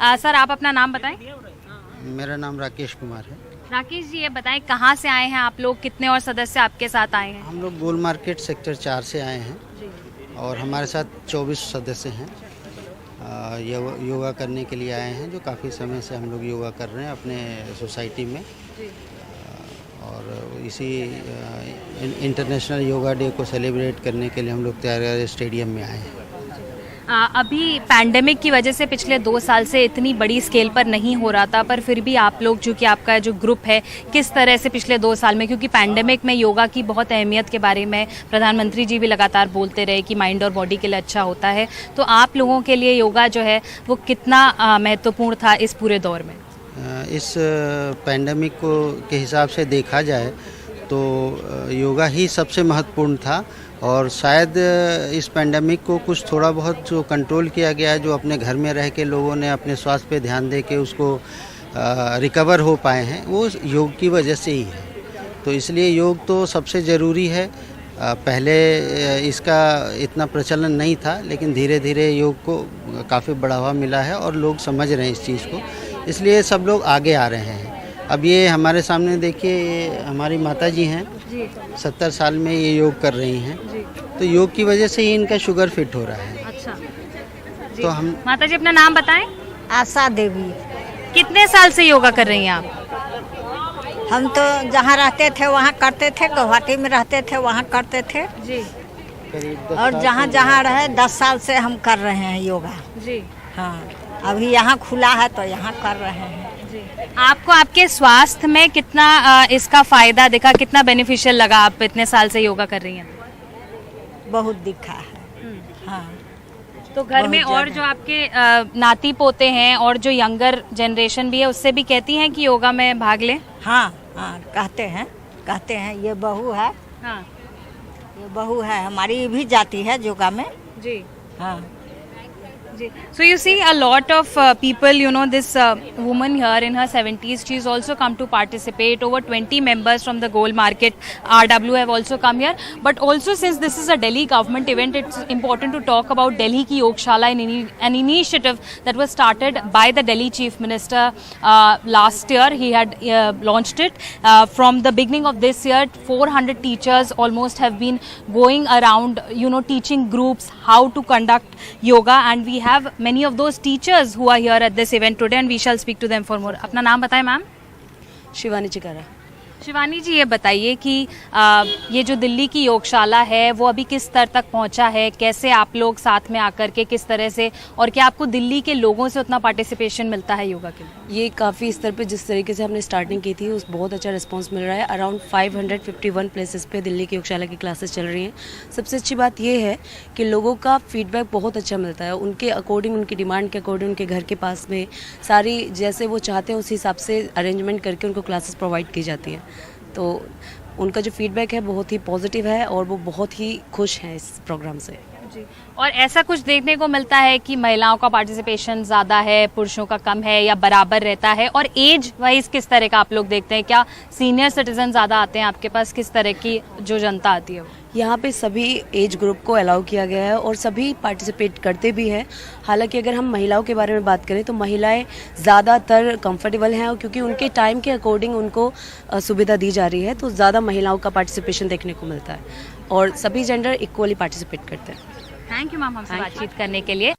Sir आप अपना नाम बताएं। मेरा नाम राकेश कुमार है। राकेश जी ये बताएं कहाँ से आए हैं आप लोग, कितने और सदस्य आपके साथ आए हैं? हम लोग गोल मार्केट सेक्टर 4 से आए हैं और हमारे साथ 24 सदस्य हैं। योगा करने के लिए आए हैं, जो काफ़ी समय से हम लोग योगा कर रहे हैं अपने सोसाइटी में। और इसी इंटरनेशनल योगा डे को सेलिब्रेट करने के लिए हम लोग त्यागराज स्टेडियम में आए हैं। अभी पैंडेमिक की वजह से पिछले 2 साल से इतनी बड़ी स्केल पर नहीं हो रहा था, पर फिर भी आप लोग जो कि आपका जो ग्रुप है किस तरह से पिछले 2 साल में, क्योंकि पैंडेमिक में योगा की बहुत अहमियत के बारे में प्रधानमंत्री जी भी लगातार बोलते रहे कि माइंड और बॉडी के लिए अच्छा होता है, तो आप लोगों के लिए योगा जो है वो कितना महत्वपूर्ण था इस पूरे दौर में? इस पैंडेमिक को के हिसाब से देखा जाए तो योगा ही सबसे महत्वपूर्ण था। और शायद इस पैंडेमिक को कुछ थोड़ा बहुत जो कंट्रोल किया गया है, जो अपने घर में रह के लोगों ने अपने स्वास्थ्य पे ध्यान दे के उसको रिकवर हो पाए हैं, वो योग की वजह से ही है। तो इसलिए योग तो सबसे ज़रूरी है। पहले इसका इतना प्रचलन नहीं था, लेकिन धीरे धीरे योग को काफ़ी बढ़ावा मिला है और लोग समझ रहे हैं इस चीज़ को, इसलिए सब लोग आगे आ रहे हैं। अब ये हमारे सामने देखिए, ये हमारी माता जी हैं, 70 साल में ये योग कर रही हैं, तो योग की वजह से ही इनका शुगर फिट हो रहा है। अच्छा तो हम माता जी अपना नाम बताएं। आशा देवी। कितने साल से योगा कर रही हैं आप? हम तो जहाँ रहते थे वहाँ करते थे, गुवाहाटी में रहते थे वहाँ करते थे जी। और जहाँ जहाँ रहे 10 साल से हम कर रहे हैं योगा जी। हाँ, अभी यहाँ खुला है तो यहाँ कर रहे हैं जी। आपको आपके स्वास्थ्य में कितना इसका फायदा दिखा, कितना बेनिफिशियल लगा? आप इतने साल से योगा कर रही हैं। बहुत दिखा है। हाँ, तो घर में और जो आपके नाती पोते हैं और जो यंगर जनरेशन भी है उससे भी कहती हैं कि योगा में भाग लें? हाँ हाँ, कहते हैं। ये बहू है, हाँ ये बहू है हमारी, ये भी जाती है योगा में जी। हाँ So you see a lot of people, you know, this woman here in her 70s, she's also come to participate. Over 20 members from the Gold Market RW have also come here. But also since this is a Delhi government event, it's important to talk about Delhi Ki Yogshala, an initiative that was started by the Delhi Chief Minister last year. He had launched it. From the beginning of this year, 400 teachers almost have been going around, you know, teaching groups how to conduct yoga, and we have many of those teachers who are here at this event today and we shall speak to them for more. अपना नाम बताएं ma'am. Shivani चिकारा। Shivani जी ये बताइए कि ये जो दिल्ली की योगशाला है वो अभी किस स्तर तक पहुंचा है, कैसे आप लोग साथ में आकर के किस तरह से, और क्या आपको दिल्ली के लोगों से उतना पार्टिसिपेशन मिलता है योगा के लिए? ये काफ़ी स्तर पे जिस तरीके से हमने स्टार्टिंग की थी उस बहुत अच्छा रिस्पांस मिल रहा है। अराउंड 551 प्लेसेस पे दिल्ली की योगशाला की क्लासेस चल रही हैं। सबसे अच्छी बात ये है कि लोगों का फीडबैक बहुत अच्छा मिलता है, उनके अकॉर्डिंग, उनकी डिमांड के अकॉर्डिंग, उनके घर के पास में सारी जैसे वो चाहते हैं उस हिसाब से अरेंजमेंट करके उनको क्लासेस प्रोवाइड की जाती हैं। तो उनका जो फीडबैक है बहुत ही पॉजिटिव है और वो बहुत ही खुश हैं इस प्रोग्राम से जी। और ऐसा कुछ देखने को मिलता है कि महिलाओं का पार्टिसिपेशन ज़्यादा है, पुरुषों का कम है, या बराबर रहता है? और एज वाइज किस तरह का आप लोग देखते हैं? क्या सीनियर सिटीजन ज़्यादा आते हैं आपके पास? किस तरह की जो जनता आती है? यहाँ पे सभी एज ग्रुप को अलाउ किया गया है और सभी पार्टिसिपेट करते भी हैं। हालांकि अगर हम महिलाओं के बारे में बात करें तो महिलाएं ज़्यादातर कंफर्टेबल हैं, और क्योंकि उनके टाइम के अकॉर्डिंग उनको सुविधा दी जा रही है तो ज़्यादा महिलाओं का पार्टिसिपेशन देखने को मिलता है और सभी जेंडर इक्वली पार्टिसिपेट करते हैं। थैंक यू मैम हमसे बातचीत करने के लिए।